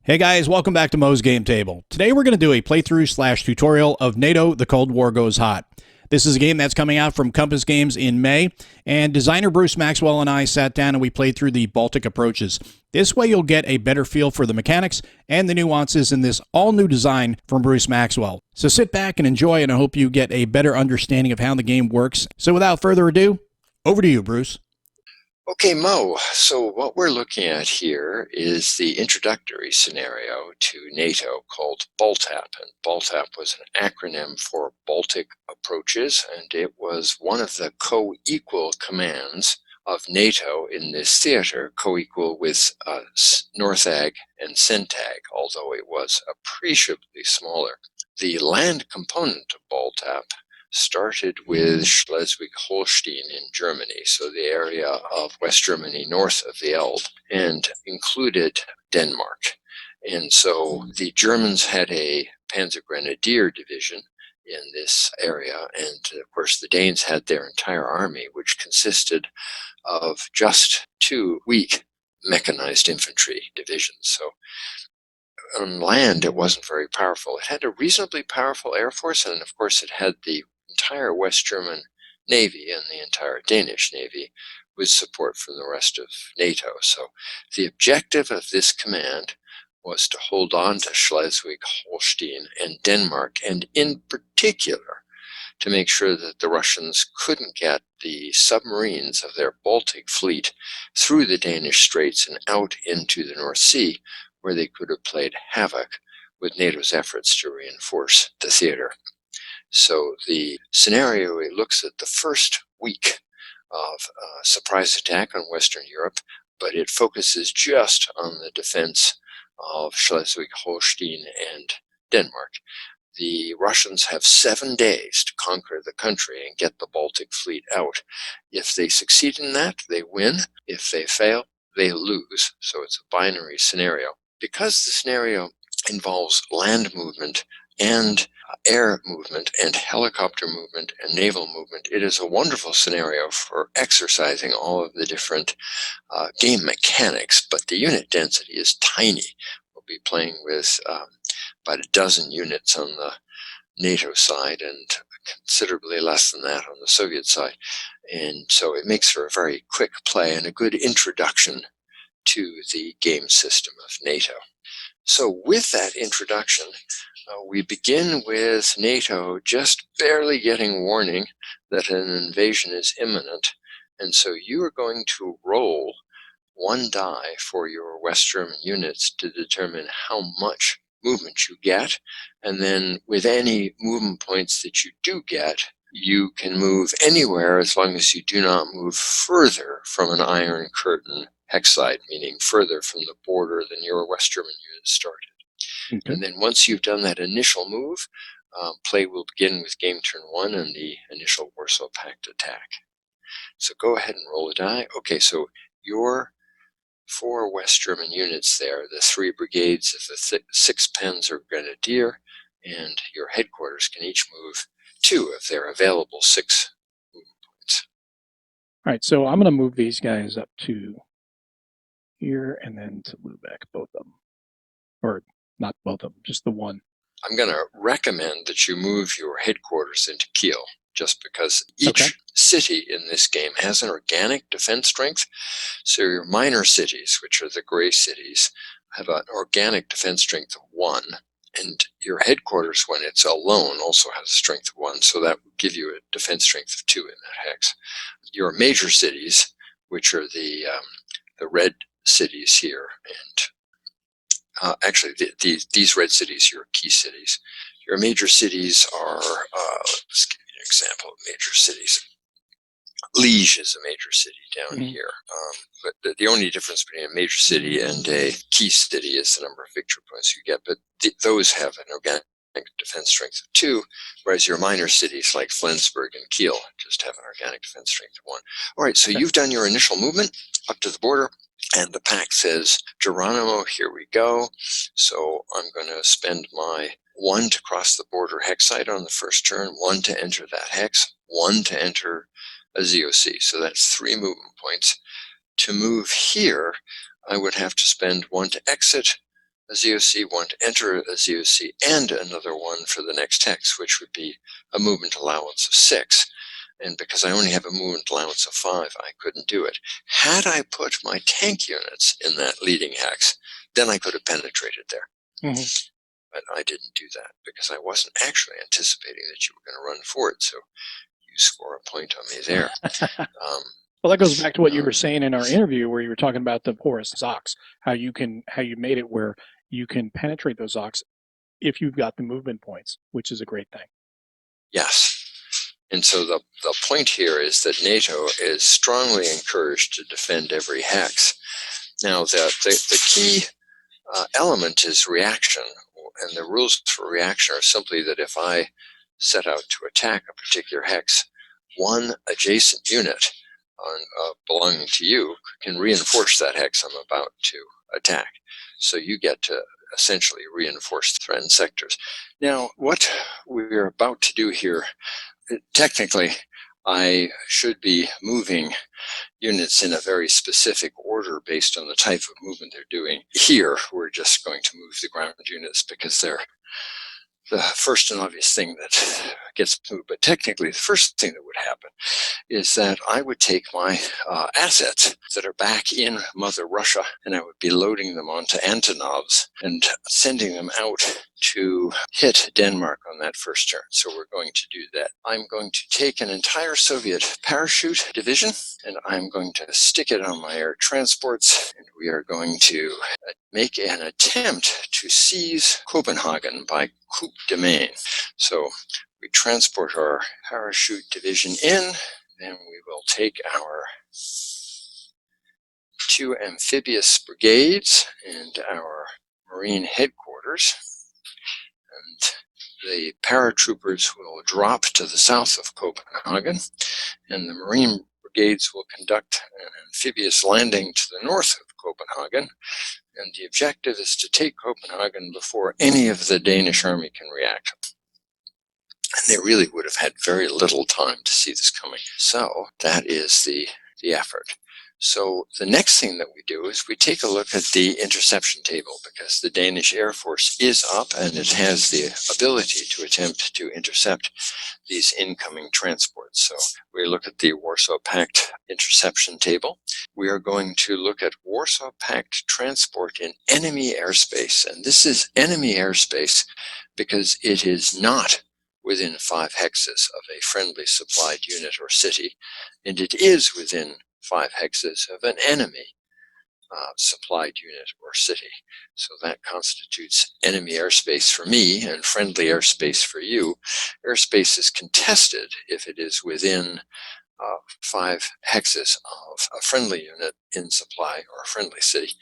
Hey guys, welcome back to Mo's Game Table. Today we're going to do a playthrough/tutorial of NATO The Cold War Goes Hot. This is a game that's coming out from Compass Games in May, and designer Bruce Maxwell and I sat down and we played through the Baltic approaches. This way you'll get a better feel for the mechanics and the nuances in this all-new design from Bruce Maxwell. So sit back and enjoy, and I hope you get a better understanding of how the game works. So without further ado, over to you, Bruce. Okay, Mo, so what we're looking at here is the introductory scenario to NATO called BALTAP. And BALTAP was an acronym for Baltic Approaches, and it was one of the co-equal commands of NATO in this theater, co-equal with NORTHAG and CENTAG, although it was appreciably smaller. The land component of BALTAP started with Schleswig-Holstein in Germany, so the area of West Germany north of the Elbe, and included Denmark. And so the Germans had a Panzer Grenadier division in this area, and of course the Danes had their entire army, which consisted of just two weak mechanized infantry divisions. So on land, it wasn't very powerful. It had a reasonably powerful air force, and of course it had the entire West German Navy and the entire Danish Navy with support from the rest of NATO. So the objective of this command was to hold on to Schleswig-Holstein and Denmark, and in particular to make sure that the Russians couldn't get the submarines of their Baltic fleet through the Danish Straits and out into the North Sea, where they could have played havoc with NATO's efforts to reinforce the theater. So the scenario, it looks at the first week of surprise attack on Western Europe, but it focuses just on the defense of Schleswig-Holstein and Denmark. The Russians have 7 days to conquer the country and get the Baltic fleet out. If they succeed in that, they win. If they fail, they lose. So it's a binary scenario. Because the scenario involves land movement and air movement and helicopter movement and naval movement, it is a wonderful scenario for exercising all of the different game mechanics, but the unit density is tiny. We'll be playing with about a dozen units on the NATO side and considerably less than that on the Soviet side. And so it makes for a very quick play and a good introduction to the game system of NATO. So with that introduction, we begin with NATO just barely getting warning that an invasion is imminent. And so you are going to roll one die for your West German units to determine how much movement you get. And then with any movement points that you do get, you can move anywhere as long as you do not move further from an Iron Curtain hexside, meaning further from the border than your West German unit started. Okay. And then once you've done that initial move, play will begin with game turn 1 and the initial Warsaw Pact attack. So go ahead and roll a die. Okay, so your 4 West German units there, the 3 brigades of the 6 Panzer Grenadier, and your headquarters can each move 2 of their available 6 movement points. All right, so I'm going to move these guys up to here and then to Lubeck, both of them. Or not both of them, just the one. I'm going to recommend that you move your headquarters into Kiel, just because each city in this game has an organic defense strength. So your minor cities, which are the gray cities, have an organic defense strength of 1. And your headquarters, when it's alone, also has a strength of 1. So that would give you a defense strength of 2 in that hex. Your major cities, which are the red cities here, and actually, these red cities, your key cities. Your major cities are, let's give you an example of major cities. Liège is a major city down here. But the only difference between a major city and a key city is the number of victory points you get. But those have an organic defense strength of 2, whereas your minor cities like Flensburg and Kiel just have an organic defense strength of 1. All right, so you've done your initial movement up to the border. And the pact says, Geronimo, here we go. So I'm going to spend my 1 to cross the border hexside on the first turn, 1 to enter that hex, 1 to enter a ZOC. So that's 3 movement points. To move here, I would have to spend 1 to exit, a ZOC, one to enter a ZOC, and another one for the next hex, which would be a movement allowance of 6. And because I only have a movement allowance of 5, I couldn't do it. Had I put my tank units in that leading hex, then I could have penetrated there. Mm-hmm. But I didn't do that because I wasn't actually anticipating that you were going to run forward. So you score a point on me there. Well, that goes back to what you were saying in our interview, where you were talking about the porous ZOCs, how you made it where you can penetrate those ZOCs if you've got the movement points, which is a great thing. Yes. And so the point here is that NATO is strongly encouraged to defend every hex. Now, the key element is reaction, and the rules for reaction are simply that if I set out to attack a particular hex, one adjacent unit belonging to you can reinforce that hex I'm about to attack. So you get to essentially reinforce threatened sectors. Now, what we're about to do here, technically, I should be moving units in a very specific order based on the type of movement they're doing. Here, we're just going to move the ground units because they're the first and obvious thing that gets moved. But technically, the first thing that would happen is that I would take my assets that are back in Mother Russia, and I would be loading them onto Antonovs and sending them out to hit Denmark on that first turn. So we're going to do that. I'm going to take an entire Soviet parachute division, and I'm going to stick it on my air transports, and we are going to make an attempt to seize Copenhagen by coup de main. So we transport our parachute division in, then we will take our 2 amphibious brigades and our Marine headquarters, and the paratroopers will drop to the south of Copenhagen, and the Marine brigades will conduct an amphibious landing to the north of Copenhagen, and the objective is to take Copenhagen before any of the Danish army can react. And they really would have had very little time to see this coming. So that is the effort. So the next thing that we do is we take a look at the interception table, because the Danish Air Force is up and it has the ability to attempt to intercept these incoming transports. So we look at the Warsaw Pact interception table. We are going to look at Warsaw Pact transport in enemy airspace. And this is enemy airspace because it is not within 5 hexes of a friendly supplied unit or city, and it is within 5 hexes of an enemy supplied unit or city. So that constitutes enemy airspace for me and friendly airspace for you. Airspace is contested if it is within 5 hexes of a friendly unit in supply or a friendly city,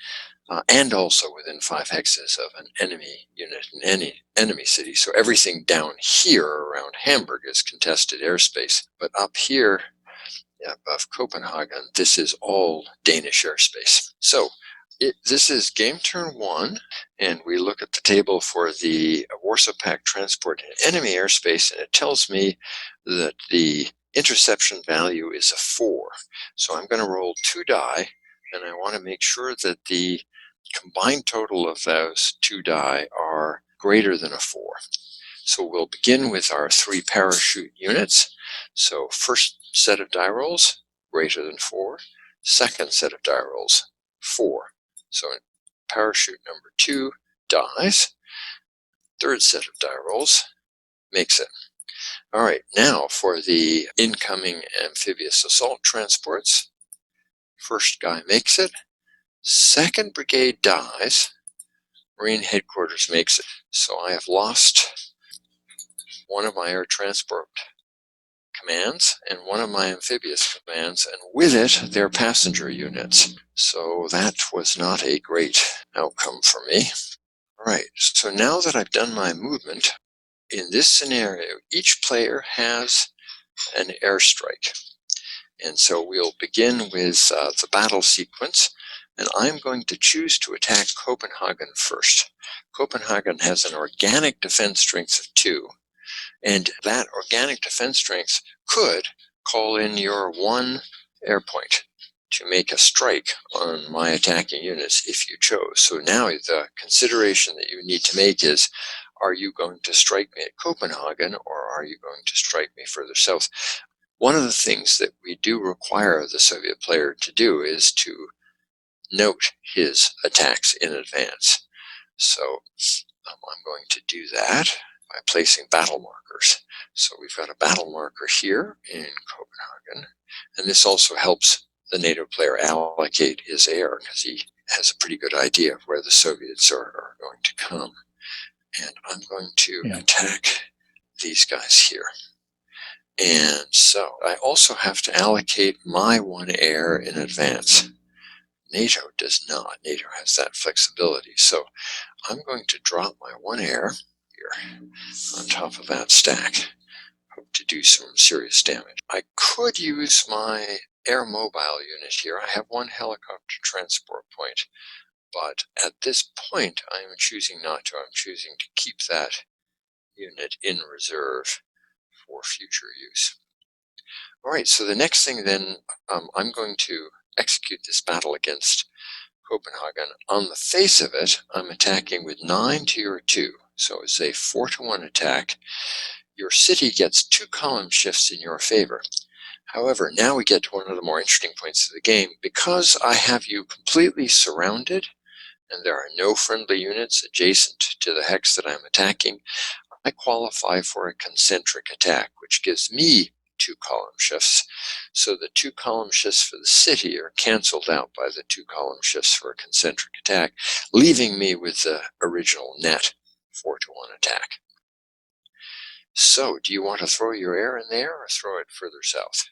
and also within 5 hexes of an enemy unit in any enemy city. So everything down here around Hamburg is contested airspace, but up here above Copenhagen, this is all Danish airspace. So this is game turn 1, and we look at the table for the Warsaw Pact transport in enemy airspace, and it tells me that the interception value is a 4. So I'm going to roll 2 die, and I want to make sure that the combined total of those 2 die are greater than a 4. So we'll begin with our 3 parachute units. So first set of die rolls, greater than 4. Second set of die rolls, 4. So parachute number 2 dies. Third set of die rolls makes it. All right, now for the incoming amphibious assault transports. First guy makes it. Second brigade dies. Marine headquarters makes it. So I have lost one of my air transport commands and one of my amphibious commands, and with it, their passenger units. So that was not a great outcome for me. All right, so now that I've done my movement, in this scenario, each player has an airstrike. And so we'll begin with the battle sequence, and I'm going to choose to attack Copenhagen first. Copenhagen has an organic defense strength of 2, and that organic defense strength could call in your 1 air point to make a strike on my attacking units if you chose. So now the consideration that you need to make is, are you going to strike me at Copenhagen, or are you going to strike me further south? One of the things that we do require the Soviet player to do is to note his attacks in advance. So I'm going to do that by placing battle markers. So we've got a battle marker here in Copenhagen, and this also helps the NATO player allocate his air, because he has a pretty good idea of where the Soviets are going to come. And I'm going to attack these guys here. And so I also have to allocate my one air in advance. NATO does not. NATO has that flexibility. So I'm going to drop my one air here on top of that stack. Hope to do some serious damage. I could use my air mobile unit here. I have one helicopter transport point, but at this point I am choosing not to. I'm choosing to keep that unit in reserve for future use. All right, so the next thing then, I'm going to execute this battle against Copenhagen. On the face of it, I'm attacking with 9 to your 2. So it's a 4-to-1 attack. Your city gets 2 column shifts in your favor. However, now we get to one of the more interesting points of the game. Because I have you completely surrounded, and there are no friendly units adjacent to the hex that I'm attacking, I qualify for a concentric attack, which gives me 2 column shifts. So the 2 column shifts for the city are canceled out by the 2 column shifts for a concentric attack, leaving me with the original net 4-to-1 attack. So do you want to throw your air in there or throw it further south?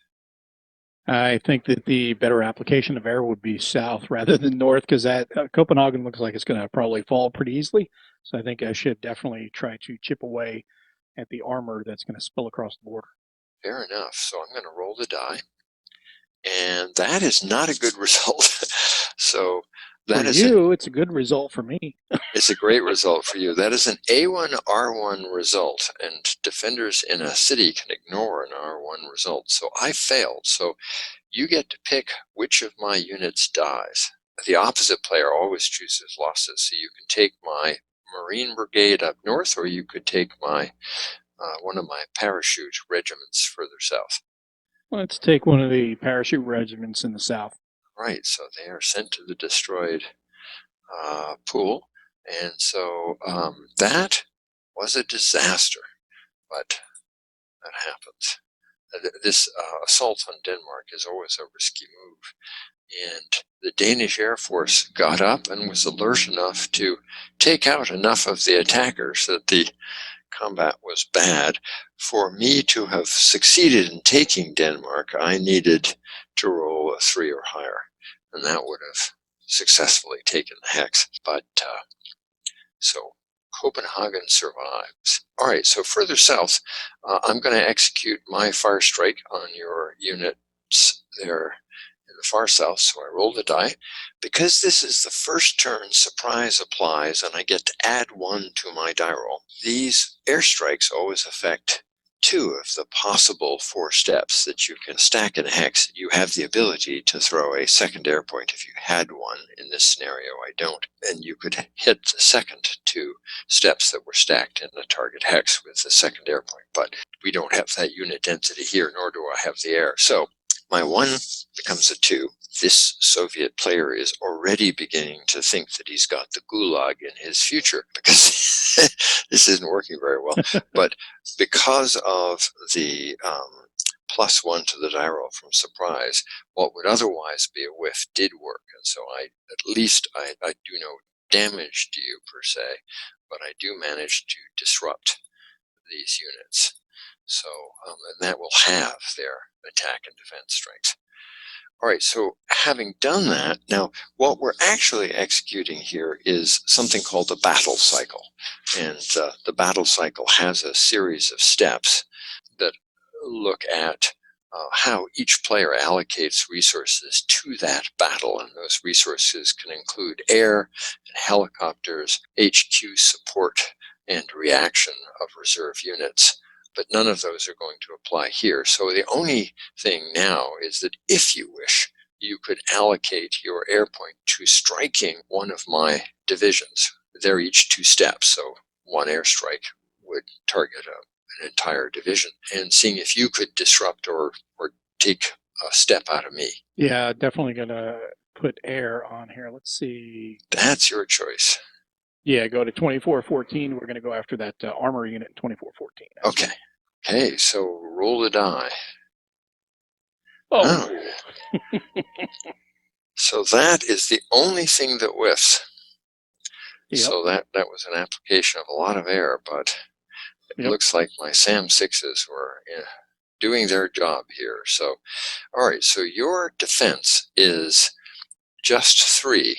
I think that the better application of air would be south rather than north, because that Copenhagen looks like it's going to probably fall pretty easily. So I think I should definitely try to chip away at the armor that's going to spill across the border. Fair enough. So I'm going to roll the die. And that is not a good result. So that for you, it's a good result. For me, it's a great result for you. That is an A1R1 result, and defenders in a city can ignore an R1 result. So I failed. So you get to pick which of my units dies. The opposite player always chooses losses. So you can take my Marine Brigade up north, or you could take my one of my parachute regiments further south. Let's take one of the parachute regiments in the south. Right, so they are sent to the destroyed pool, and so that was a disaster, but that happens. This assault on Denmark is always a risky move, and the Danish Air Force got up and was alert enough to take out enough of the attackers that the combat was bad. For me to have succeeded in taking Denmark, I needed to roll a 3 or higher, and that would have successfully taken the hex. But so Copenhagen survives. All right, so further south, I'm going to execute my fire strike on your units there in the far south. So I roll the die. Because this is the first turn, surprise applies, and I get to add 1 to my die roll. These airstrikes always affect 2 of the possible 4 steps that you can stack in a hex. You have the ability to throw a second air point if you had one. In this scenario, I don't. And you could hit the second 2 steps that were stacked in the target hex with the second air point. But we don't have that unit density here, nor do I have the air. So my 1 becomes a 2. This Soviet player is already beginning to think that he's got the gulag in his future, because this isn't working very well. But because of the +1 to the die roll from surprise, what would otherwise be a whiff did work. And so I do no damage to you per se, but I do manage to disrupt these units. So, and that will have their attack and defense strengths. All right, so having done that, now what we're actually executing here is something called the battle cycle. And the battle cycle has a series of steps that look at how each player allocates resources to that battle. And those resources can include air and helicopters, HQ support, and reaction of reserve units. But none of those are going to apply here. So the only thing now is that if you wish you could allocate your air point to striking one of my divisions. They're each 2 steps, so one airstrike would target an entire division, and seeing if you could disrupt or take a step out of me. Yeah, definitely going to put air on here. Let's see. That's your choice. Yeah, go to 2414. We're going to go after that armor unit in 2414. Okay. Okay, so roll the die. Oh. So that is the only thing that whiffs. Yep. So that was an application of a lot of air, but it looks like my SAM-6s were doing their job here. So, all right, so your defense is just 3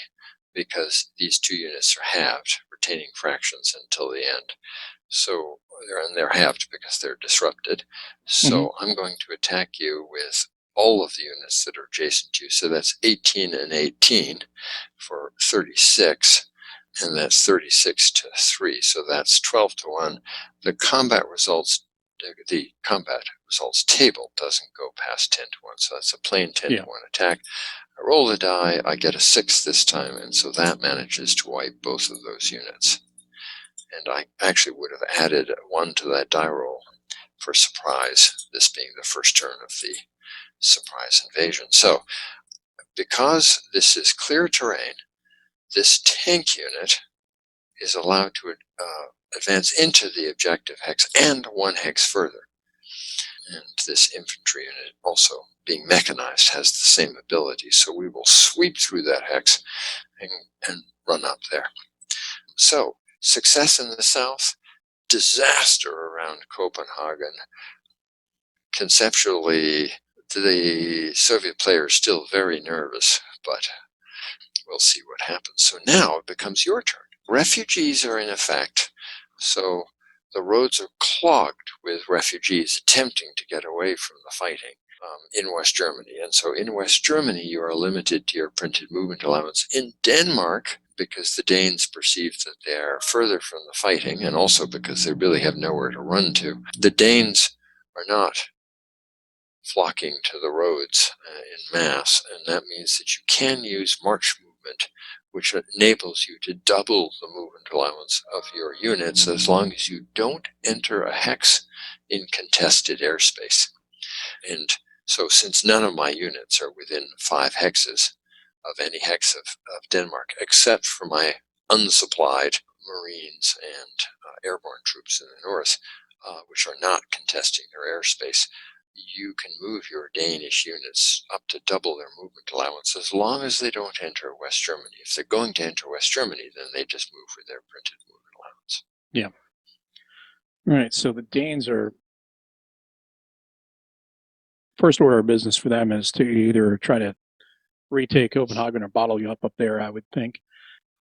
because these 2 units are halved, retaining fractions until the end. So they're halved because they're disrupted. So I'm going to attack you with all of the units that are adjacent to you. So that's 18 and 18 for 36, and that's 36 to 3. So that's 12 to 1. The combat results table doesn't go past 10 to 1. So that's a plain 10 to 1 attack. I roll the die, I get a 6 this time, and so that manages to wipe both of those units. And I actually would have added 1 to that die roll for surprise, this being the first turn of the surprise invasion. So, because this is clear terrain, this tank unit is allowed to advance into the objective hex and 1 hex further. And this infantry unit, also being mechanized, has the same ability. So we will sweep through that hex and run up there. So, success in the south, disaster around Copenhagen. Conceptually, the Soviet player is still very nervous, but we'll see what happens. So now it becomes your turn. Refugees are in effect, so the roads are clogged with refugees attempting to get away from the fighting in West Germany. And so in West Germany, you are limited to your printed movement allowance. In Denmark, because the Danes perceive that they are further from the fighting, and also because they really have nowhere to run to, the Danes are not flocking to the roads in mass, and that means that you can use march movement, which enables you to double the movement allowance of your units as long as you don't enter a hex in contested airspace. And so since none of my units are within 5 hexes of any hex of Denmark, except for my unsupplied Marines and airborne troops in the north, which are not contesting their airspace, you can move your Danish units up to double their movement allowance as long as they don't enter West Germany. If they're going to enter West Germany, then they just move with their printed movement allowance. Yeah. Right. So the Danes are, first order of business for them is to either try to retake Copenhagen or bottle you up there, I would think.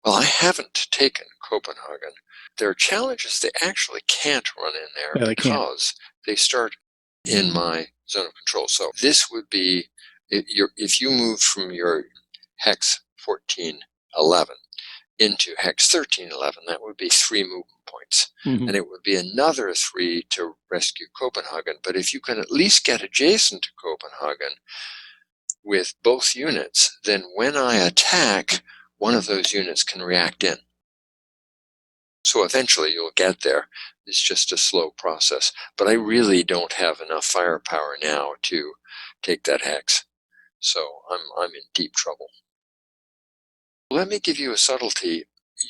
Well, I haven't taken Copenhagen. Their challenge is they actually can't run in there because they start in my zone of control. So this would be, if you move from your hex 1411 into hex 1311, that would be 3 movement points. And it would be another 3 to rescue Copenhagen. But if you can at least get adjacent to Copenhagen with both units, then when I attack, one of those units can react in. So eventually you'll get there. It's just a slow process. But I really don't have enough firepower now to take that hex. So I'm in deep trouble. Let me give you a subtlety.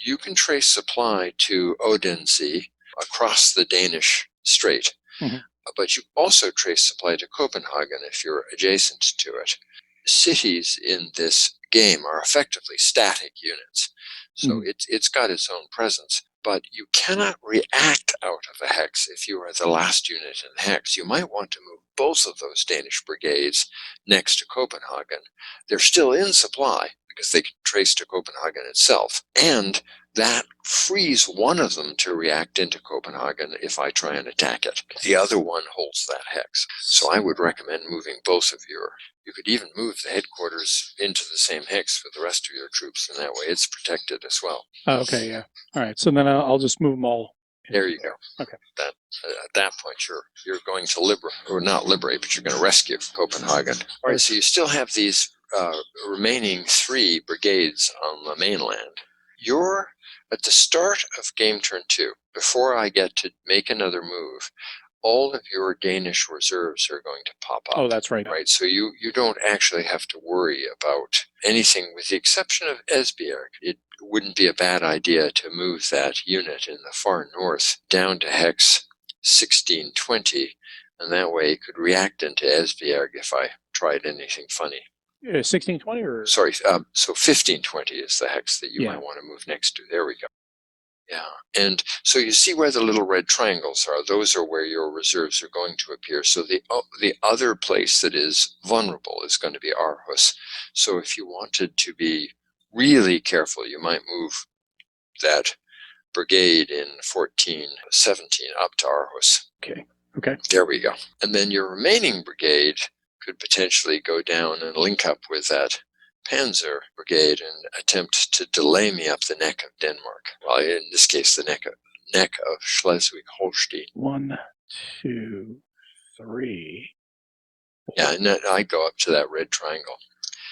You can trace supply to Odense across the Danish Strait. But you also trace supply to Copenhagen if you're adjacent to it. Cities in this game are effectively static units. So it's got its own presence. But you cannot react out of a hex if you are the last unit in the hex. You might want to move both of those Danish brigades next to Copenhagen. They're still in supply because they can trace to Copenhagen itself. And that frees one of them to react into Copenhagen if I try and attack it. The other one holds that hex. So I would recommend moving both of you could even move the headquarters into the same hex for the rest of your troops, and that way it's protected as well. Oh, okay, yeah. All right, so then I'll just move them all. There you go. Okay. At that point, you're going to liberate, or not liberate, but you're going to rescue Copenhagen. All right, so you still have these remaining 3 brigades on the mainland. You're at the start of game turn 2. Before I get to make another move, all of your Danish reserves are going to pop up. Oh, that's right. Right, so you don't actually have to worry about anything with the exception of Esbjerg. It wouldn't be a bad idea to move that unit in the far north down to hex 1620, and that way it could react into Esbjerg if I tried anything funny. 1620 or? Sorry, so 1520 is the hex that you Yeah. might want to move next to. There we go. Yeah, and so you see where the little red triangles are. Those are where your reserves are going to appear. So the other place that is vulnerable is going to be Aarhus. So if you wanted to be really careful, you might move that brigade in 1417 up to Aarhus. Okay. There we go. And then your remaining brigade could potentially go down and link up with that Panzer brigade and attempt to delay me up the neck of Denmark. Well, in this case, the neck of Schleswig-Holstein. 1, 2, 3. 4, Yeah, and I go up to that red triangle.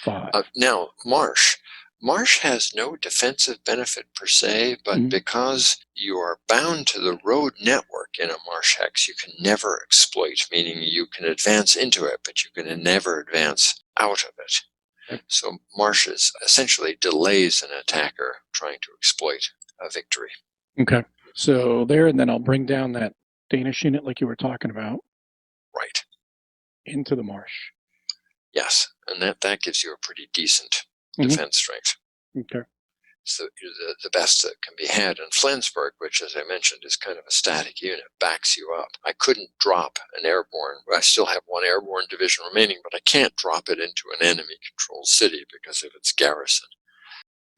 5. Now, Marsh. Marsh has no defensive benefit per se, but because you are bound to the road network in a marsh hex, you can never exploit, meaning you can advance into it, but you can never advance out of it. So marshes essentially delays an attacker trying to exploit a victory. Okay. So there, and then I'll bring down that Danish unit like you were talking about. Right. Into the marsh. Yes, and that gives you a pretty decent defense strength. Okay. It's the best that can be had. And Flensburg, which, as I mentioned, is kind of a static unit, backs you up. I couldn't drop an airborne. I still have 1 airborne division remaining, but I can't drop it into an enemy-controlled city because of its garrison.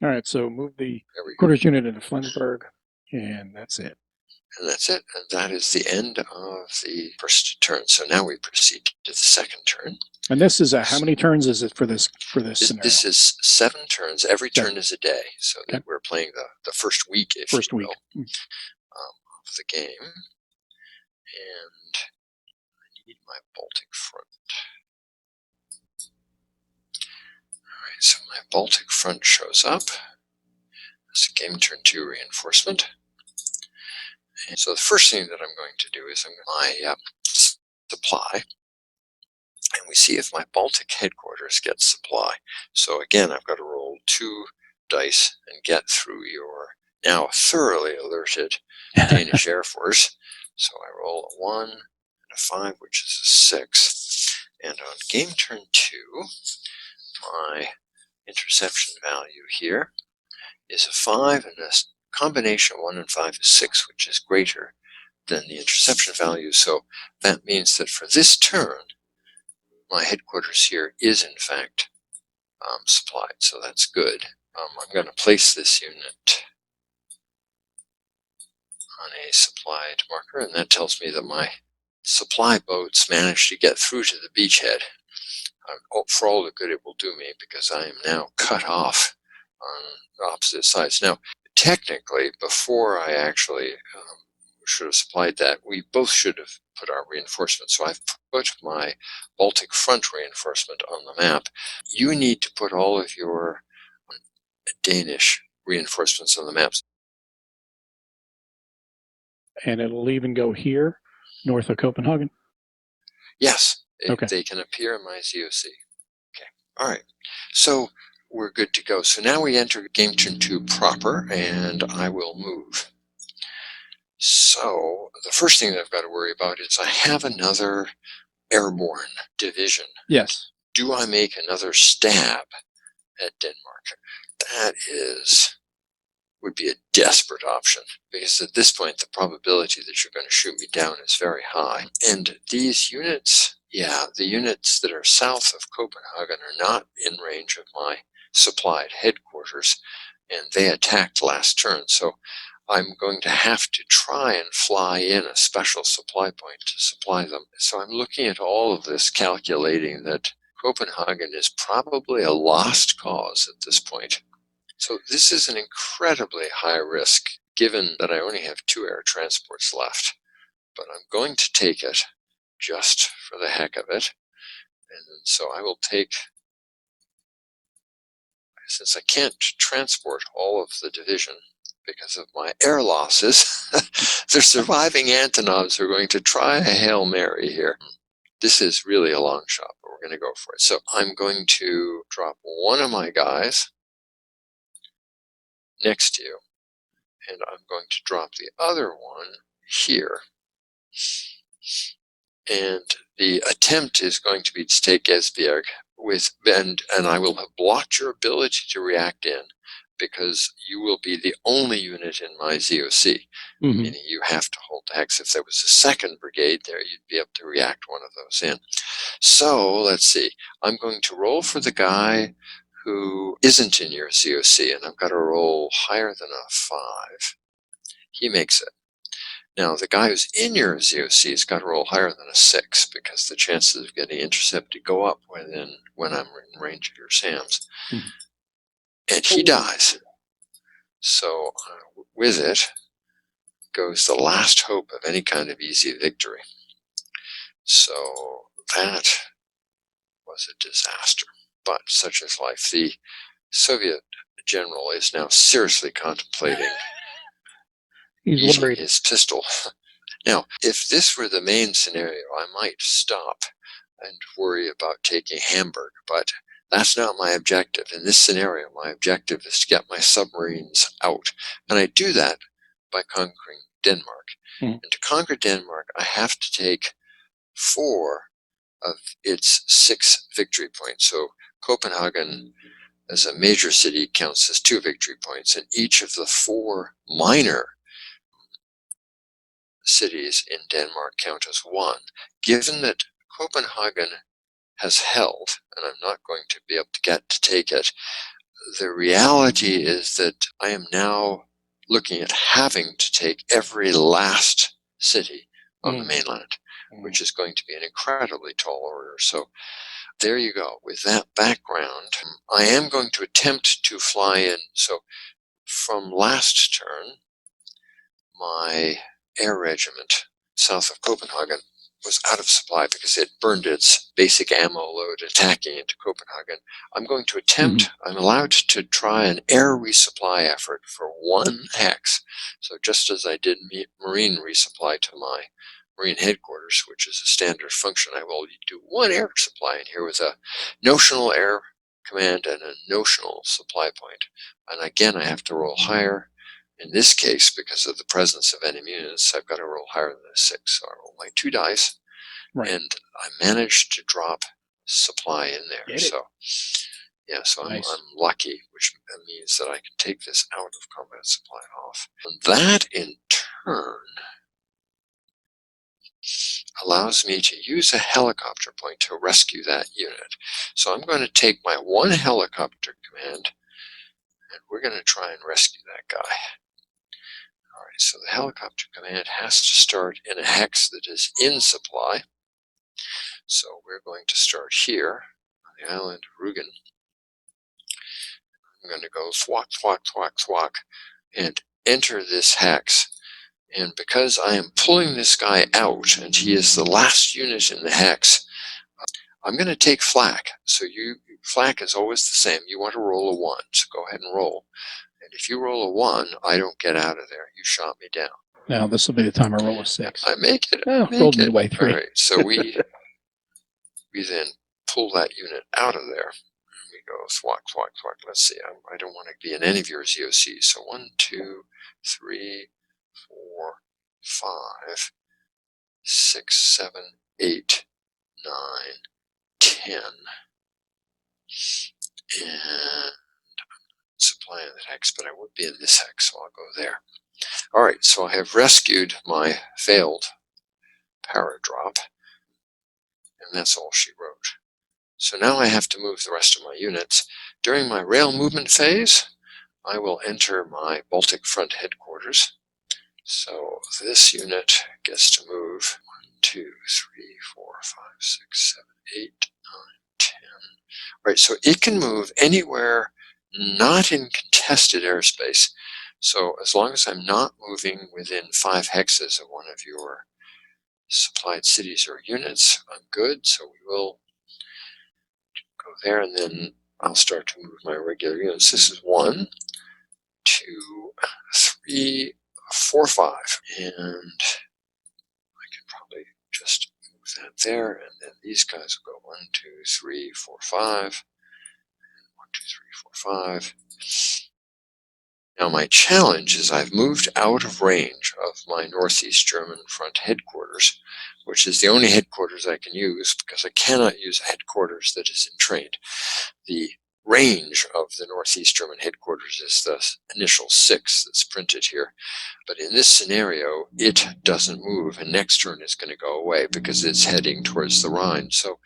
All right, so move the quarters unit into Flensburg, and that's it. And that's it. And that is the end of the first turn. So now we proceed to the second turn. And this is how many turns is it for this scenario? This is 7 turns. Every turn is a day. So that we're playing the first week, if you will, of the game. And I need my Baltic front. All right, so my Baltic front shows up. It's a game turn 2 reinforcement. And so the first thing that I'm going to do is I'm going to supply, and we see if my Baltic headquarters gets supply. So again, I've got to roll 2 dice and get through your now thoroughly alerted Danish Air Force. So I roll a 1 and a 5, which is a 6. And on game turn 2, my interception value here is a 5, and a combination of 1 and 5 is 6, which is greater than the interception value. So that means that for this turn, my headquarters here is in fact supplied. So that's good. I'm going to place this unit on a supplied marker, and that tells me that my supply boats managed to get through to the beachhead. For all the good it will do me, because I am now cut off on the opposite sides. Now, technically, before I actually should have supplied that, we both should have put our reinforcements. So I've put my Baltic front reinforcement on the map. You need to put all of your Danish reinforcements on the maps. And it'll even go here, north of Copenhagen? Yes, they can appear in my ZOC. Okay, all right. So we're good to go. So now we enter game turn 2 proper, and I will move. So the first thing that I've got to worry about is I have another airborne division. Yes. Do I make another stab at Denmark? That would be a desperate option, because at this point the probability that you're going to shoot me down is very high. And these units, the units that are south of Copenhagen are not in range of my supplied headquarters, and they attacked last turn. So I'm going to have to try and fly in a special supply point to supply them. So I'm looking at all of this, calculating that Copenhagen is probably a lost cause at this point. So this is an incredibly high risk, given that I only have 2 air transports left. But I'm going to take it just for the heck of it. And so I will take since I can't transport all of the division because of my air losses, the surviving Antonovs are going to try a Hail Mary here. This is really a long shot, but we're going to go for it. So I'm going to drop one of my guys next to you, and I'm going to drop the other one here. And the attempt is going to be to take Esbjerg and I will have blocked your ability to react in, because you will be the only unit in my ZOC, meaning you have to hold the hex. If there was a second brigade there, you'd be able to react one of those in. So let's see. I'm going to roll for the guy who isn't in your ZOC, and I've got to roll higher than a 5. He makes it. Now, the guy who's in your ZOC has got to roll higher than a 6, because the chances of getting intercepted go up when I'm in range of your SAMs. And he dies. So with it goes the last hope of any kind of easy victory. So that was a disaster. But such is life. The Soviet general is now seriously contemplating using his pistol. Now, if this were the main scenario, I might stop and worry about taking Hamburg, but that's not my objective. In this scenario, my objective is to get my submarines out. And I do that by conquering Denmark. And to conquer Denmark, I have to take 4 of its 6 victory points. So Copenhagen, as a major city, counts as 2 victory points, and each of the 4 minor cities in Denmark count as 1. Given that Copenhagen has held, and I'm not going to be able to get to take it, the reality is that I am now looking at having to take every last city on the mainland, which is going to be an incredibly tall order. So there you go. With that background, I am going to attempt to fly in. So from last turn, my air regiment south of Copenhagen was out of supply because it burned its basic ammo load attacking into Copenhagen. I'm going to attempt, I'm allowed to try an air resupply effort for 1 hex. So just as I did marine resupply to my marine headquarters, which is a standard function, I will do 1 air supply in here with a notional air command and a notional supply point. And again, I have to roll higher. In this case, because of the presence of enemy units, I've got to roll higher than a 6. So I roll my 2 dice, and I managed to drop supply in there. So, yeah, so I'm lucky, which means that I can take this out of combat supply off. And that, in turn, allows me to use a helicopter point to rescue that unit. So I'm going to take my 1 helicopter command, and we're going to try and rescue that guy. All right, so the helicopter command has to start in a hex that is in supply. So we're going to start here on the island of Rügen. I'm going to go thwack, thwack, thwack, thwack, and enter this hex. And because I am pulling this guy out, and he is the last unit in the hex, I'm going to take flak. So flak is always the same. You want to roll a 1, so go ahead and roll. And if you roll a 1, I don't get out of there. You shot me down. Now this will be the time I roll a 6. I make it. Oh, rolled midway through. All right, so we then pull that unit out of there. We go thwack, thwack, thwack. Let's see. I don't want to be in any of your ZOCs. So 1, 2, 3, 4, 5, 6, 7, 8, 9, 10. And supply in that hex, but I would be in this hex, so I'll go there. All right, so I have rescued my failed paradrop, and that's all she wrote. So now I have to move the rest of my units. During my rail movement phase, I will enter my Baltic Front headquarters. So this unit gets to move 1, 2, 3, 4, 5, 6, 7, 8, 9, 10. All right, so it can move anywhere not in contested airspace. So as long as I'm not moving within 5 hexes of one of your supplied cities or units, I'm good. So we will go there, and then I'll start to move my regular units. This is 1, 2, 3, 4, 5. And I can probably just move that there. And then these guys will go 1, 2, 3, 4, 5. And 1, 2, 3, 4, 5. Now my challenge is I've moved out of range of my Northeast German front headquarters, which is the only headquarters I can use because I cannot use a headquarters that is entrained. The range of the Northeast German headquarters is the initial 6 that's printed here. But in this scenario, it doesn't move, and next turn it's going to go away because it's heading towards the Rhine. So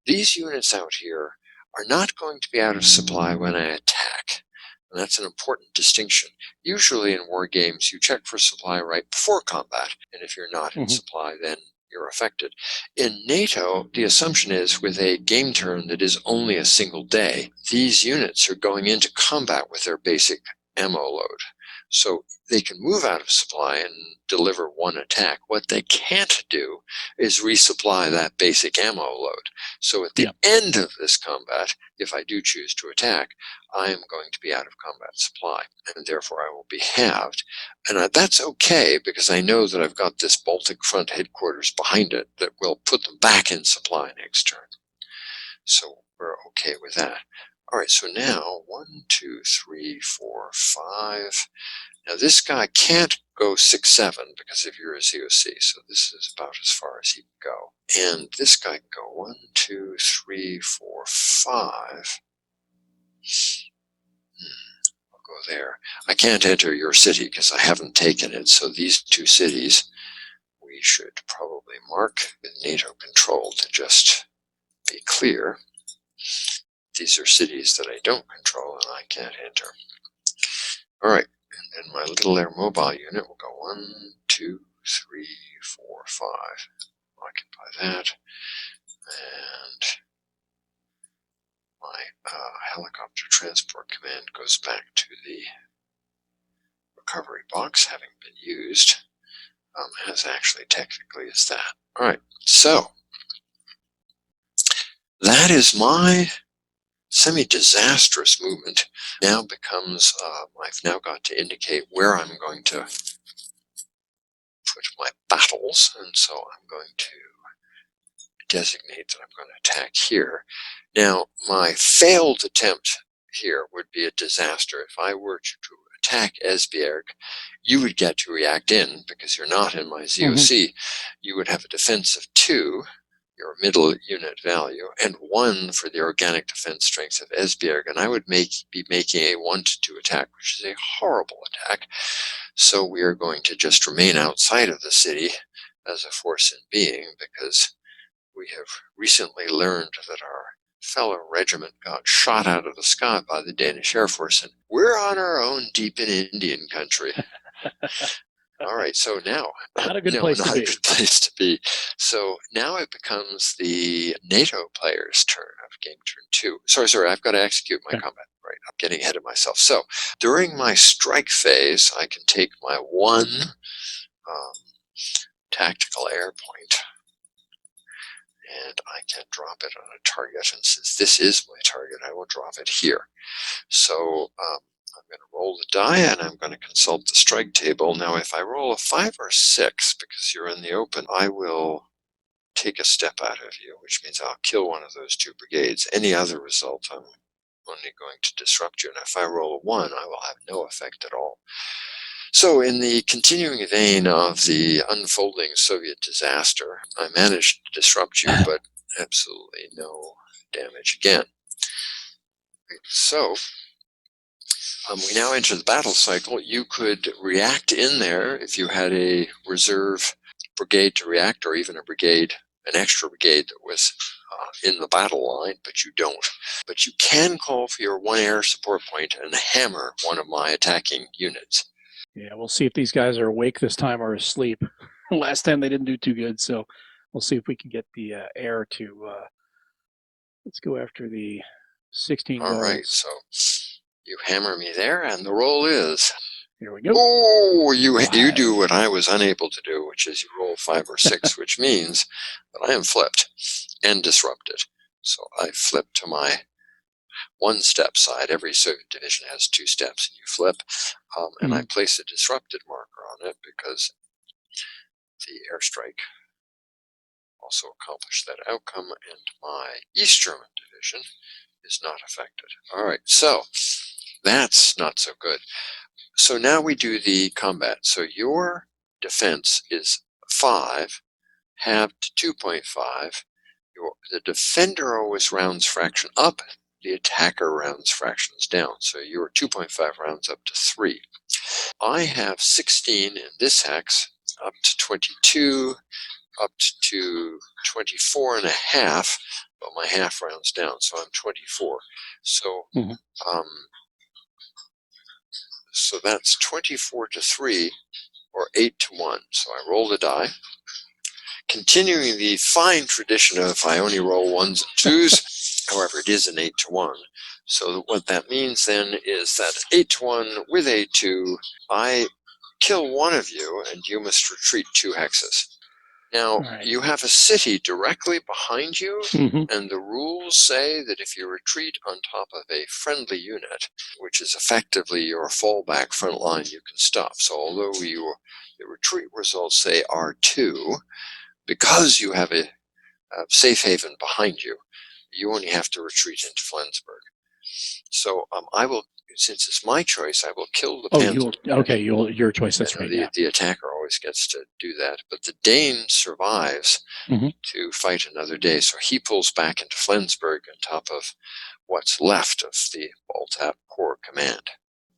these units out here are not going to be out of supply when I attack. And that's an important distinction. Usually in war games, you check for supply right before combat. And if you're not in supply, then you're affected. In NATO, the assumption is with a game turn that is only a single day, these units are going into combat with their basic ammo load. So they can move out of supply and deliver one attack. What they can't do is resupply that basic ammo load. So at the end of this combat, if I do choose to attack, I am going to be out of combat supply, and therefore I will be halved. And that's okay, because I know that I've got this Baltic front headquarters behind it that will put them back in supply next turn. So we're okay with that. All right, so now 1, 2, 3, 4, 5. Now this guy can't go 6, 7 because of your ZOC, so this is about as far as he can go. And this guy can go 1, 2, 3, 4, 5. I'll go there. I can't enter your city because I haven't taken it, so these 2 cities we should probably mark with NATO control to just be clear. These are cities that I don't control and I can't enter. All right, and then my little air mobile unit will go 1, 2, 3, 4, 5. Occupy that. And my helicopter transport command goes back to the recovery box, having been used, as actually technically is that. All right, so that is my semi-disastrous movement. Now becomes, I've now got to indicate where I'm going to put my battles, and so I'm going to designate that I'm going to attack here. Now, my failed attempt here would be a disaster. If I were to attack Esbjerg, you would get to react in because you're not in my ZOC. You would have a defense of 2, your middle unit value, and 1 for the organic defense strength of Esbjerg, and I would be making a 1 to 2 attack, which is a horrible attack. So we are going to just remain outside of the city as a force in being, because we have recently learned that our fellow regiment got shot out of the sky by the Danish Air Force, and we're on our own deep in Indian country. All right, so now, not a good place to be. Good place to be. So now it becomes the NATO player's turn of game turn 2. Sorry, I've got to execute my combat. Right, I'm getting ahead of myself. So during my strike phase, I can take my 1 tactical air point, and I can drop it on a target. And since this is my target, I will drop it here. So I'm going to roll the die, and I'm going to consult the strike table. Now, if I roll a 5 or 6, because you're in the open, I will take a step out of you, which means I'll kill one of those 2 brigades. Any other result, I'm only going to disrupt you. And if I roll a 1, I will have no effect at all. So in the continuing vein of the unfolding Soviet disaster, I managed to disrupt you, but absolutely no damage again. So we now enter the battle cycle. You could react in there if you had a reserve brigade to react, or even an extra brigade that was in the battle line, but you don't. But you can call for your 1 air support point and hammer one of my attacking units. Yeah, we'll see if these guys are awake this time or asleep. Last time they didn't do too good, so we'll see if we can get the air to, let's go after the 16 goals. All right, so you hammer me there, and the roll is... Here we go. Oh, you do what I was unable to do, which is you roll 5 or 6, which means that I am flipped and disrupted. So I flip to my one-step side. Every Soviet division has 2 steps, and you flip. And I place a disrupted marker on it because the airstrike also accomplished that outcome, and my East German division is not affected. All right, so that's not so good. So now we do the combat. So your defense is 5, halved to 2.5. The defender always rounds fraction up. The attacker rounds fractions down. So your 2.5 rounds up to 3. I have 16 in this hex, up to 22, up to 24 and a half, but my half rounds down, so I'm 24. So so that's 24 to 3, or 8 to 1. So I roll the die, continuing the fine tradition of I only roll 1s and 2s. However, it is an 8 to 1. So what that means then is that 8 to 1 with a 2, I kill one of you, and you must retreat 2 hexes. Now, you have a city directly behind you, and the rules say that if you retreat on top of a friendly unit, which is effectively your fallback front line, you can stop. So although the retreat results say R2, because you have a safe haven behind you, you only have to retreat into Flensburg. So I will, since it's my choice, I will kill the Panzer. Your choice. That's right. The attacker always gets to do that, but the Dane survives to fight another day, so he pulls back into Flensburg on top of what's left of the BALTAP Corps Command.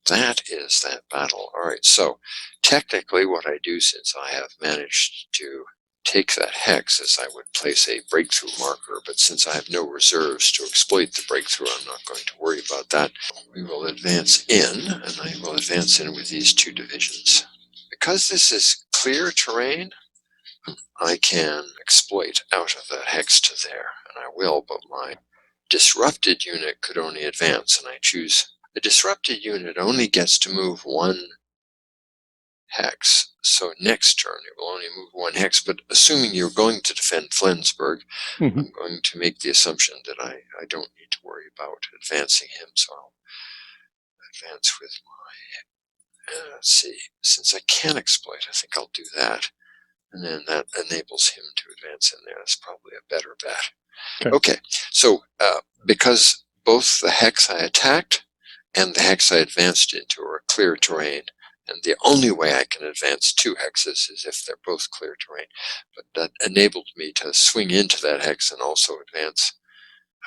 That is that battle. All right, so technically what I do, since I have managed to take that hex, is I would place a breakthrough marker, but since I have no reserves to exploit the breakthrough, I'm not going to worry about that. We will advance in, and I will advance in with these 2 divisions. Because this is clear terrain, I can exploit out of that hex to there, and I will, but my disrupted unit could only advance, and I choose the disrupted unit only gets to move 1 hex. So next turn it will only move 1 hex, but assuming you're going to defend Flensburg, I'm going to make the assumption that I don't need to worry about advancing him, so I'll advance with my, let's see, since I can exploit, I think I'll do that, and then that enables him to advance in there. That's probably a better bet. Okay, so because both the hex I attacked and the hex I advanced into are clear terrain, and the only way I can advance 2 hexes is if they're both clear terrain. But that enabled me to swing into that hex and also advance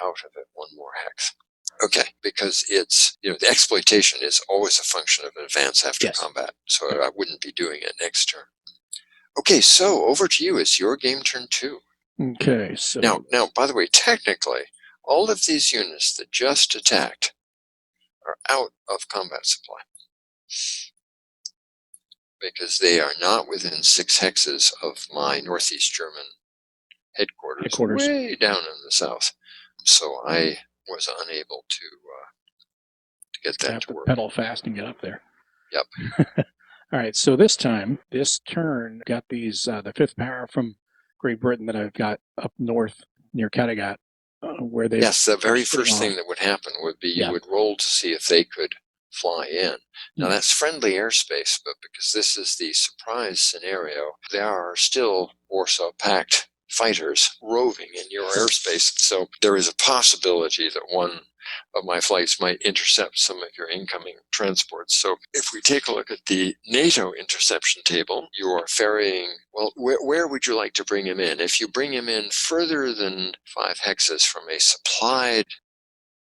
out of it 1 more hex. Okay, because it's, the exploitation is always a function of an advance after combat, so I wouldn't be doing it next turn. Okay, so over to you. It's your game turn 2. Okay, so now, by the way, technically, all of these units that just attacked are out of combat supply, because they are not within 6 hexes of my Northeast German headquarters. Way down in the south. So I was unable to get that to work. Pedal fast and get up there. Yep. All right, so this turn, got these, the 5th power from Great Britain that I've got up north near Kattegat, where they... Yes, the very first thing that would happen would be you would roll to see if they could fly in. Now that's friendly airspace, but because this is the surprise scenario, there are still Warsaw Pact fighters roving in your airspace, so there is a possibility that one of my flights might intercept some of your incoming transports. So if we take a look at the NATO interception table, you are ferrying, well, where would you like to bring him in? If you bring him in further than 5 hexes from a supplied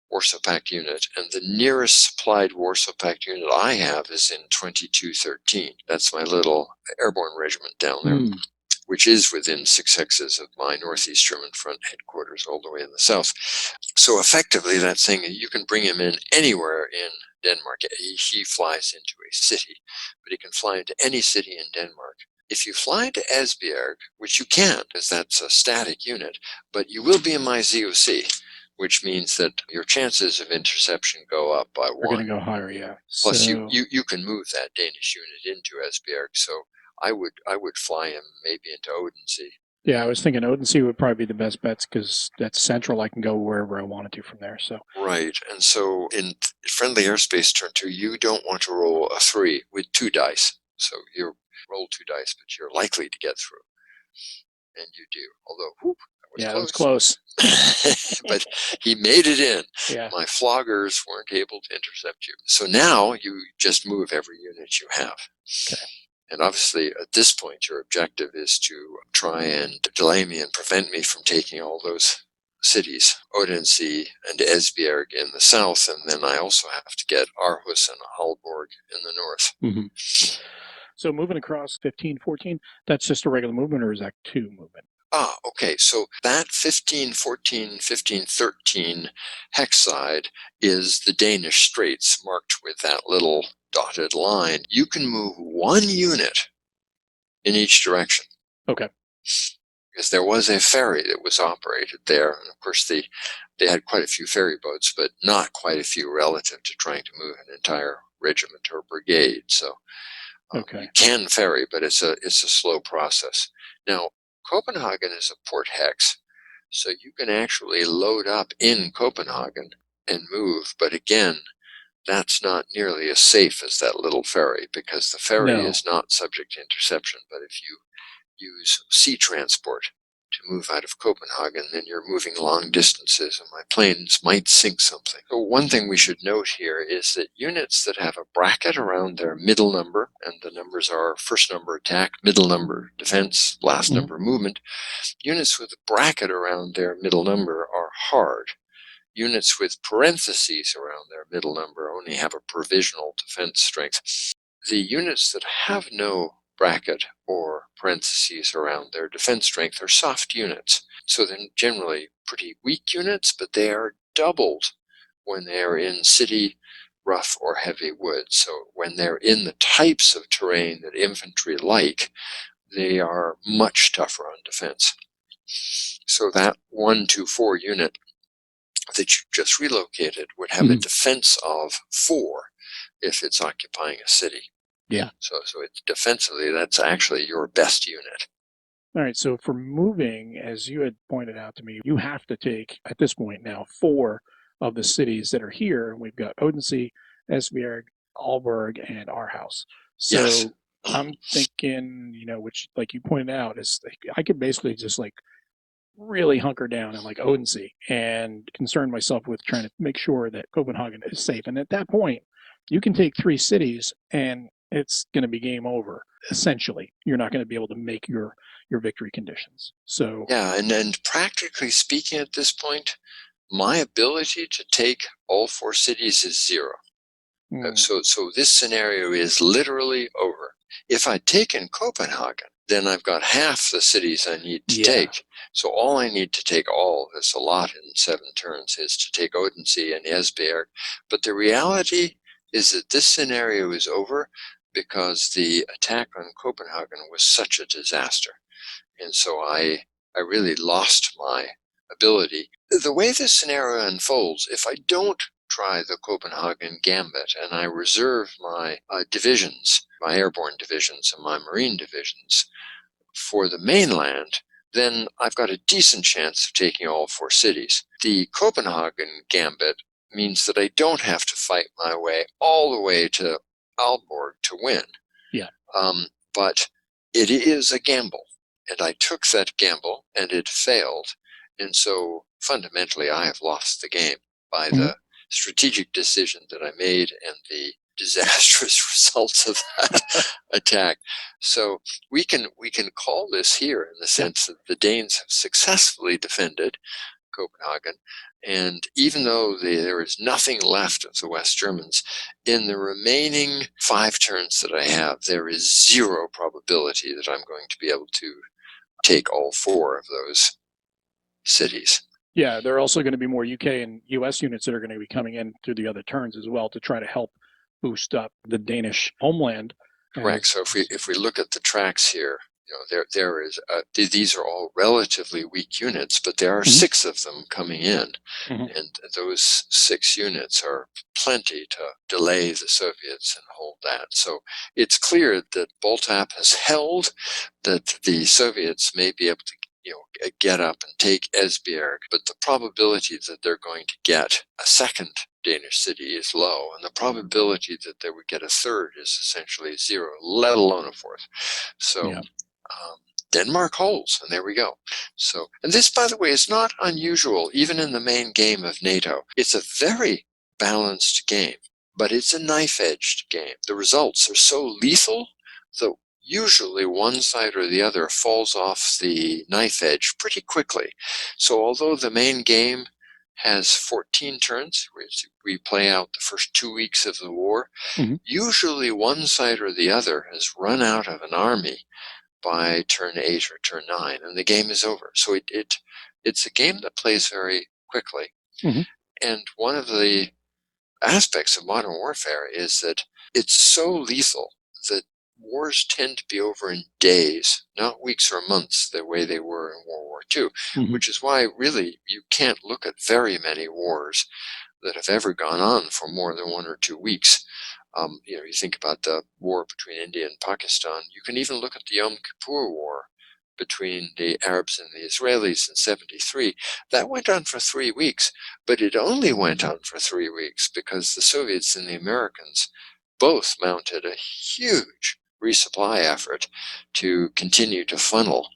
Warsaw Pact unit, and the nearest supplied Warsaw Pact unit I have is in 2213. That's my little airborne regiment down there, which is within 6 hexes of my Northeast German front headquarters all the way in the south. So effectively, that's saying that you can bring him in anywhere in Denmark. He flies into a city, but he can fly into any city in Denmark. If you fly into Esbjerg, which you can, because that's a static unit, but you will be in my ZOC, which means that your chances of interception go up by 1. We're going to go higher, yeah. Plus, you can move that Danish unit into Esbjerg, so I would fly him maybe into Odense. Yeah, I was thinking Odense would probably be the best bets because that's central. I can go wherever I wanted to from there. So Right, and so in friendly airspace turn 2, you don't want to roll a 3 with 2 dice. So you roll 2 dice, but you're likely to get through. And you do, although, whoop, yeah, that it was close. but he made it in. Yeah. My floggers weren't able to intercept you. So now you just move every unit you have. Okay. And obviously, at this point, your objective is to try and delay me and prevent me from taking all those cities, Odense and Esbjerg in the south, and then I also have to get Aarhus and Aalborg in the north. Mm-hmm. So moving across 15, 14, that's just a regular movement, or is that 2 movement? Okay, so that 15, 14, 15, 13 hex side is the Danish Straits marked with that little dotted line. You can move 1 unit in each direction. Okay. Because there was a ferry that was operated there, and of course they had quite a few ferry boats, but not quite a few relative to trying to move an entire regiment or brigade. So Okay. you can ferry, but it's a slow process. Now, Copenhagen is a port hex, so you can actually load up in Copenhagen and move, but again, that's not nearly as safe as that little ferry, because the ferry is not subject to interception. But if you use sea transport to move out of Copenhagen, then you're moving long distances and my planes might sink something. So one thing we should note here is that units that have a bracket around their middle number, and the numbers are first number attack, middle number defense, last number movement, units with a bracket around their middle number are hard. Units with parentheses around their middle number only have a provisional defense strength. The units that have no bracket or parentheses around their defense strength are soft units. So they're generally pretty weak units, but they are doubled when they are in city, rough, or heavy wood. So when they're in the types of terrain that infantry like, they are much tougher on defense. So that 1, 2, 4 unit that you just relocated would have a defense of 4 if it's occupying a city. Yeah. So it's defensively, that's actually your best unit. All right. So for moving, as you had pointed out to me, you have to take, at this point now, 4 of the cities that are here. We've got Odense, Esbjerg, Aalborg, and Aarhus. So Yes. I'm thinking, which, like you pointed out, is I could basically just really hunker down in Odense and concern myself with trying to make sure that Copenhagen is safe. And at that point, you can take 3 cities and it's going to be game over. Essentially, you're not going to be able to make your victory conditions. So yeah, and practically speaking, at this point, my ability to take all 4 cities is 0. So this scenario is literally over. If I'd taken Copenhagen, then I've got half the cities I need to take. So all I need to take, all that's a lot in 7 turns, is to take Odense and Esbjerg. But the reality is that this scenario is over because the attack on Copenhagen was such a disaster. And so I really lost my ability. The way this scenario unfolds, if I don't try the Copenhagen gambit and I reserve my divisions, my airborne divisions and my marine divisions for the mainland, then I've got a decent chance of taking all 4 cities. The Copenhagen gambit means that I don't have to fight my way all the way to Aalborg to win. Yeah. But it is a gamble, and I took that gamble and it failed. And so fundamentally I have lost the game by the strategic decision that I made and the disastrous results of that attack. So we can call this here in the sense that the Danes have successfully defended Copenhagen, and even though there is nothing left of the West Germans, in the remaining 5 turns that I have, there is 0 probability that I'm going to be able to take all 4 of those cities. Yeah, there are also going to be more UK and US units that are going to be coming in through the other turns as well to try to help boost up the Danish homeland. Correct. So if we look at the tracks here, there is these are all relatively weak units, but there are 6 of them coming in, and those 6 units are plenty to delay the Soviets and hold that. So it's clear that BALTAP has held, that the Soviets may be able to get up and take Esbjerg, but the probability that they're going to get a second Danish city is low, and the probability that they would get a third is essentially zero, let alone a fourth. So Yeah. Denmark holds, and there we go. So, and this, by the way, is not unusual, even in the main game of NATO. It's a very balanced game, but it's a knife-edged game. The results are so lethal that usually one side or the other falls off the knife edge pretty quickly. So although the main game has 14 turns, we play out the first 2 weeks of the war, usually one side or the other has run out of an army by turn 8 or turn 9, and the game is over. So it's a game that plays very quickly. And one of the aspects of modern warfare is that it's so lethal that wars tend to be over in days, not weeks or months, the way they were in World War II, which is why really you can't look at very many wars that have ever gone on for more than 1 or 2 weeks. You think about the war between India and Pakistan. You can even look at the Yom Kippur War between the Arabs and the Israelis in '73. That went on for 3 weeks, but it only went on for 3 weeks because the Soviets and the Americans both mounted a huge resupply effort to continue to funnel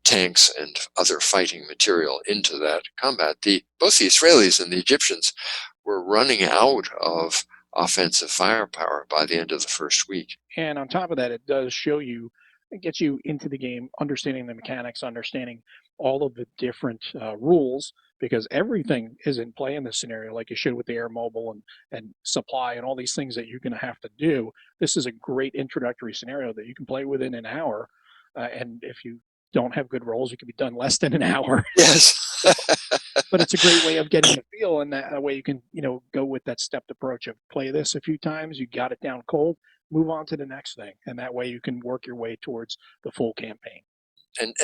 tanks and other fighting material into that combat. Both the Israelis and the Egyptians were running out of offensive firepower by the end of the first week. And on top of that, it does show you, it gets you into the game, understanding the mechanics, understanding all of the different rules, because everything is in play in this scenario, like you should with the air mobile and supply and all these things that you're going to have to do. This is a great introductory scenario that you can play within an hour. And if you don't have good rolls, you can be done less than an hour. Yes. But it's a great way of getting a feel, and that way you can, go with that stepped approach of play this a few times, you got it down cold, move on to the next thing, and that way you can work your way towards the full campaign. And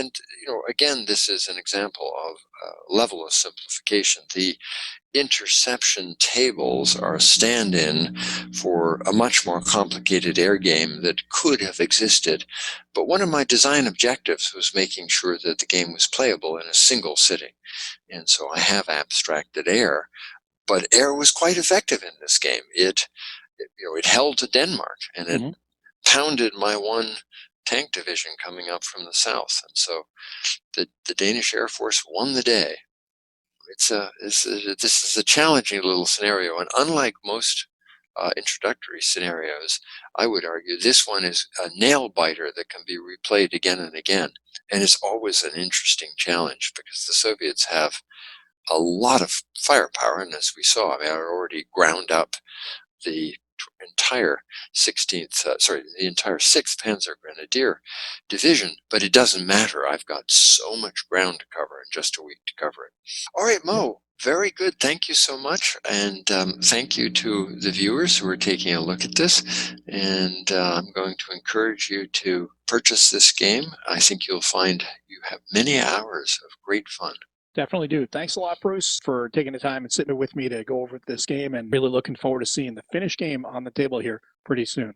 again, this is an example of a level of simplification. The interception tables are a stand-in for a much more complicated air game that could have existed. But one of my design objectives was making sure that the game was playable in a single sitting. And so I have abstracted air, but air was quite effective in this game. It held to Denmark, and it pounded my one tank division coming up from the south. And so the Danish Air Force won the day. This is a challenging little scenario, and unlike most introductory scenarios, I would argue this one is a nail biter that can be replayed again and again, and it's always an interesting challenge because the Soviets have a lot of firepower, and as we saw, they already ground up the entire 6th Panzer Grenadier Division, but it doesn't matter. I've got so much ground to cover in just a week to cover it. All right, Mo, very good. Thank you so much, and thank you to the viewers who are taking a look at this, and I'm going to encourage you to purchase this game. I think you'll find you have many hours of great fun. Definitely do. Thanks a lot, Bruce, for taking the time and sitting with me to go over this game, and really looking forward to seeing the finished game on the table here pretty soon.